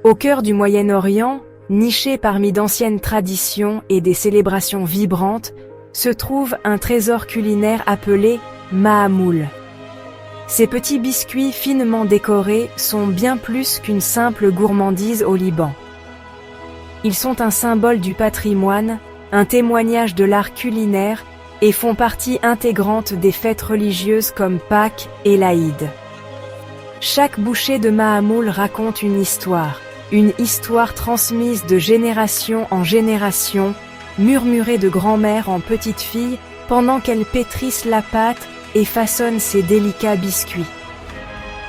Au cœur du Moyen-Orient, niché parmi d'anciennes traditions et des célébrations vibrantes, se trouve un trésor culinaire appelé mahamoul. Ces petits biscuits finement décorés sont bien plus qu'une simple gourmandise au Liban. Ils sont un symbole du patrimoine, un témoignage de l'art culinaire et font partie intégrante des fêtes religieuses comme Pâques et l'Aïd. Chaque bouchée de mahamoul raconte une histoire transmise de génération en génération, murmurée de grand-mère en petite fille pendant qu'elles pétrissent la pâte et façonnent ces délicats biscuits.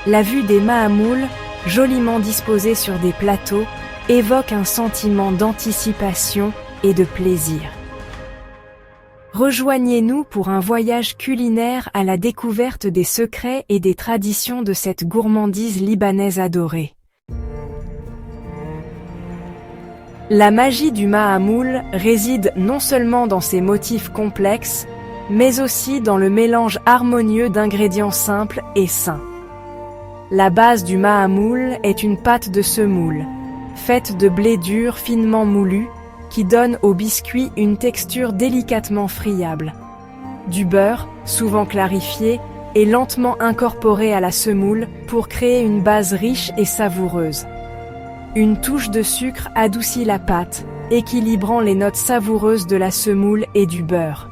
La vue des mahamouls, joliment disposés sur des plateaux, évoque un sentiment d'anticipation et de plaisir. Rejoignez-nous pour un voyage culinaire à la découverte des secrets et des traditions de cette gourmandise libanaise adorée. La magie du mahamoul réside non seulement dans ses motifs complexes, mais aussi dans le mélange harmonieux d'ingrédients simples et sains. La base du mahamoul est une pâte de semoule, faite de blé dur finement moulu, qui donne au biscuit une texture délicatement friable. Du beurre, souvent clarifié, est lentement incorporé à la semoule pour créer une base riche et savoureuse. Une touche de sucre adoucit la pâte, équilibrant les notes savoureuses de la semoule et du beurre.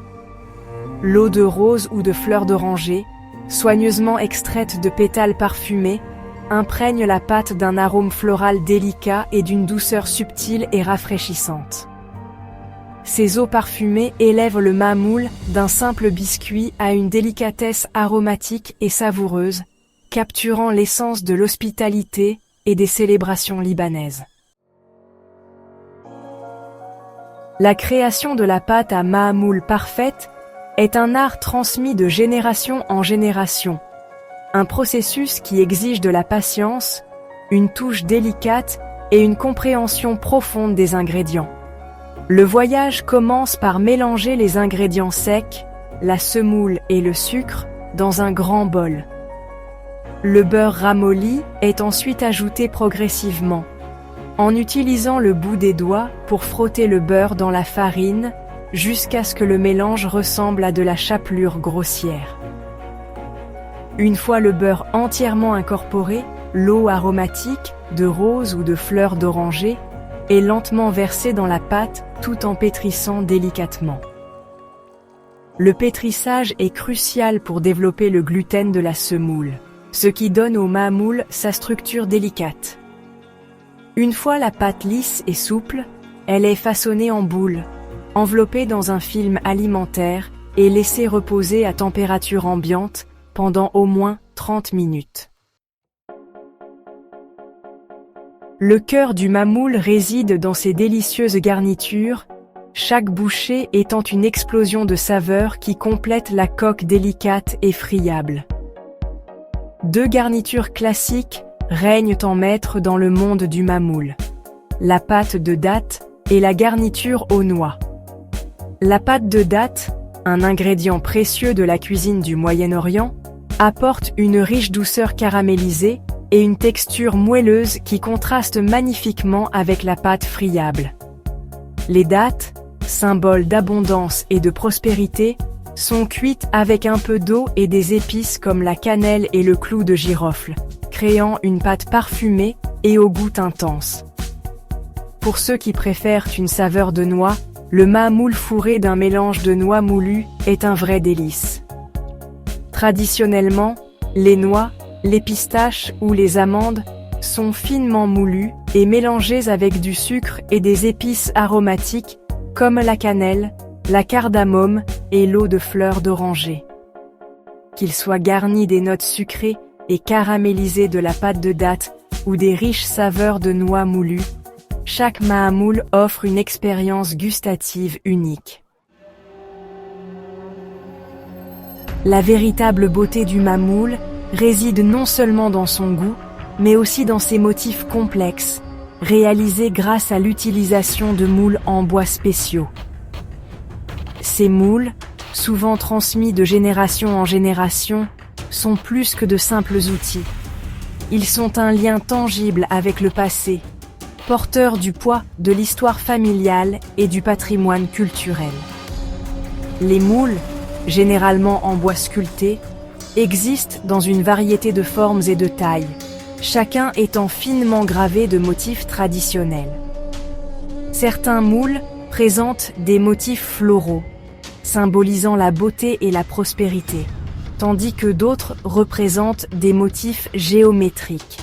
L'eau de rose ou de fleurs d'oranger, soigneusement extraite de pétales parfumés, imprègne la pâte d'un arôme floral délicat et d'une douceur subtile et rafraîchissante. Ces eaux parfumées élèvent le mahamoul d'un simple biscuit à une délicatesse aromatique et savoureuse, capturant l'essence de l'hospitalité et des célébrations libanaises. La création de la pâte à mahamoul parfaite est un art transmis de génération en génération, un processus qui exige de la patience, une touche délicate et une compréhension profonde des ingrédients. Le voyage commence par mélanger les ingrédients secs, la semoule et le sucre, dans un grand bol. Le beurre ramolli est ensuite ajouté progressivement, en utilisant le bout des doigts pour frotter le beurre dans la farine jusqu'à ce que le mélange ressemble à de la chapelure grossière. Une fois le beurre entièrement incorporé, l'eau aromatique, de rose ou de fleurs d'oranger, est lentement versée dans la pâte tout en pétrissant délicatement. Le pétrissage est crucial pour développer le gluten de la semoule, ce qui donne au mahamoul sa structure délicate. Une fois la pâte lisse et souple, elle est façonnée en boule, enveloppée dans un film alimentaire et laissée reposer à température ambiante pendant au moins 30 minutes. Le cœur du mahamoul réside dans ses délicieuses garnitures, chaque bouchée étant une explosion de saveurs qui complète la coque délicate et friable. Deux garnitures classiques règnent en maître dans le monde du mahamoul: la pâte de dattes et la garniture aux noix. La pâte de dattes, un ingrédient précieux de la cuisine du Moyen-Orient, apporte une riche douceur caramélisée et une texture moelleuse qui contraste magnifiquement avec la pâte friable. Les dattes, symbole d'abondance et de prospérité, sont cuites avec un peu d'eau et des épices comme la cannelle et le clou de girofle, créant une pâte parfumée et au goût intense. Pour ceux qui préfèrent une saveur de noix, le mahamoul fourré d'un mélange de noix moulues est un vrai délice. Traditionnellement, les noix, les pistaches ou les amandes sont finement moulues et mélangées avec du sucre et des épices aromatiques comme la cannelle, la cardamome et l'eau de fleurs d'oranger. Qu'ils soient garnis des notes sucrées et caramélisées de la pâte de dattes ou des riches saveurs de noix moulues, chaque mahamoul offre une expérience gustative unique. La véritable beauté du mahamoul réside non seulement dans son goût, mais aussi dans ses motifs complexes, réalisés grâce à l'utilisation de moules en bois spéciaux. Ces moules, souvent transmis de génération en génération, sont plus que de simples outils. Ils sont un lien tangible avec le passé, porteurs du poids de l'histoire familiale et du patrimoine culturel. Les moules, généralement en bois sculpté, existent dans une variété de formes et de tailles, chacun étant finement gravé de motifs traditionnels. Certains moules présentent des motifs floraux, symbolisant la beauté et la prospérité, tandis que d'autres représentent des motifs géométriques,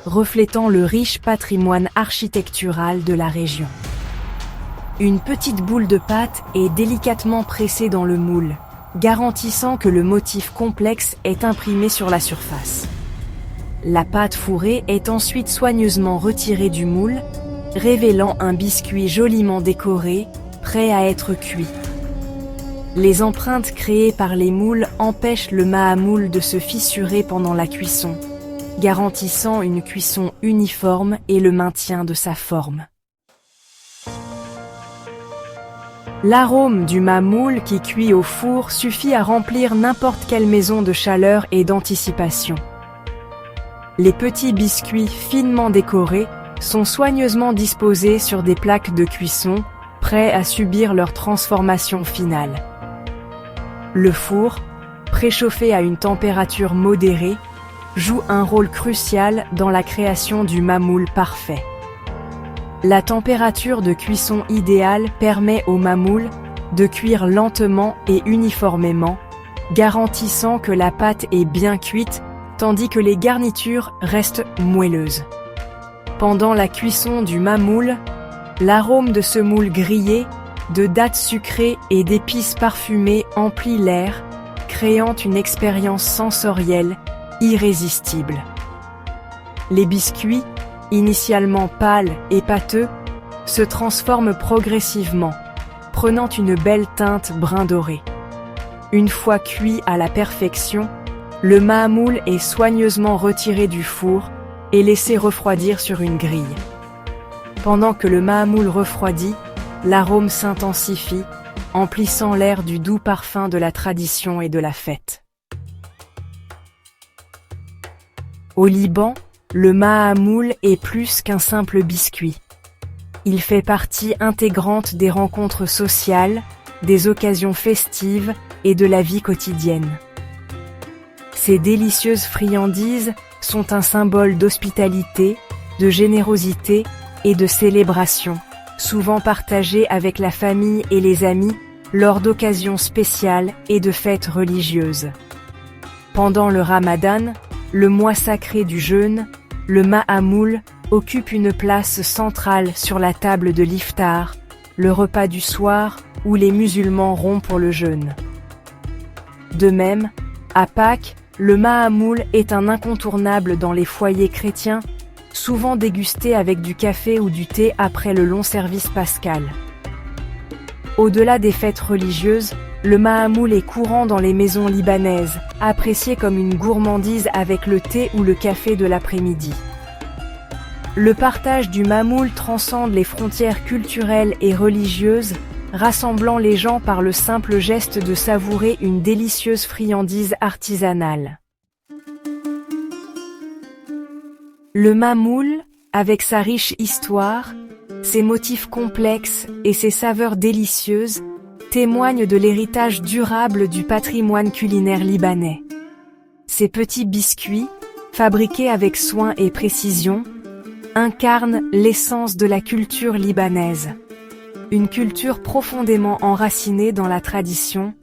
reflétant le riche patrimoine architectural de la région. Une petite boule de pâte est délicatement pressée dans le moule, garantissant que le motif complexe est imprimé sur la surface. La pâte fourrée est ensuite soigneusement retirée du moule, révélant un biscuit joliment décoré, prêt à être cuit. Les empreintes créées par les moules empêchent le mahamoul de se fissurer pendant la cuisson, garantissant une cuisson uniforme et le maintien de sa forme. L'arôme du mahamoul qui cuit au four suffit à remplir n'importe quelle maison de chaleur et d'anticipation. Les petits biscuits finement décorés sont soigneusement disposés sur des plaques de cuisson, prêts à subir leur transformation finale. Le four, préchauffé à une température modérée, joue un rôle crucial dans la création du mahamoul parfait. La température de cuisson idéale permet au mahamoul de cuire lentement et uniformément, garantissant que la pâte est bien cuite, tandis que les garnitures restent moelleuses. Pendant la cuisson du mahamoul, l'arôme de ce moule grillé, de dattes sucrées et d'épices parfumées emplit l'air, créant une expérience sensorielle irrésistible. Les biscuits, initialement pâles et pâteux, se transforment progressivement, prenant une belle teinte brun doré. Une fois cuit à la perfection, le mahamoul est soigneusement retiré du four et laissé refroidir sur une grille. Pendant que le mahamoul refroidit, l'arôme s'intensifie, emplissant l'air du doux parfum de la tradition et de la fête. Au Liban, le mahamoul est plus qu'un simple biscuit. Il fait partie intégrante des rencontres sociales, des occasions festives et de la vie quotidienne. Ces délicieuses friandises sont un symbole d'hospitalité, de générosité et de célébration, souvent partagées avec la famille et les amis lors d'occasions spéciales et de fêtes religieuses. Pendant le Ramadan, le mois sacré du jeûne, le mahamoul occupe une place centrale sur la table de l'iftar, le repas du soir où les musulmans rompent pour le jeûne. De même, à Pâques, le mahamoul est un incontournable dans les foyers chrétiens, souvent dégusté avec du café ou du thé après le long service pascal. Au-delà des fêtes religieuses, le mahamoul est courant dans les maisons libanaises, apprécié comme une gourmandise avec le thé ou le café de l'après-midi. Le partage du mahamoul transcende les frontières culturelles et religieuses, rassemblant les gens par le simple geste de savourer une délicieuse friandise artisanale. Le mahamoul, avec sa riche histoire, ses motifs complexes et ses saveurs délicieuses, témoigne de l'héritage durable du patrimoine culinaire libanais. Ces petits biscuits, fabriqués avec soin et précision, incarnent l'essence de la culture libanaise. Une culture profondément enracinée dans la tradition,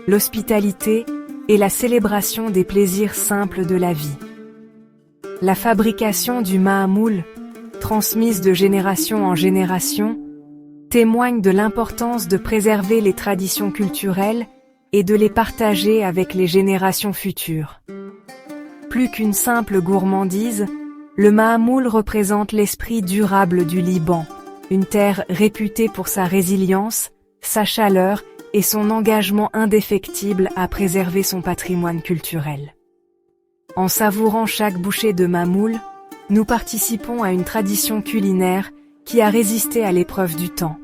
l'hospitalité et la célébration des plaisirs simples de la vie. La fabrication du mahamoul, transmise de génération en génération, témoigne de l'importance de préserver les traditions culturelles et de les partager avec les générations futures. Plus qu'une simple gourmandise, le mahamoul représente l'esprit durable du Liban, une terre réputée pour sa résilience, sa chaleur et son engagement indéfectible à préserver son patrimoine culturel. En savourant chaque bouchée de mahamoul, nous participons à une tradition culinaire qui a résisté à l'épreuve du temps.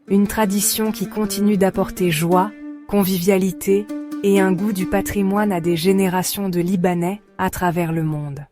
Une tradition qui continue d'apporter joie, convivialité et un goût du patrimoine à des générations de Libanais à travers le monde.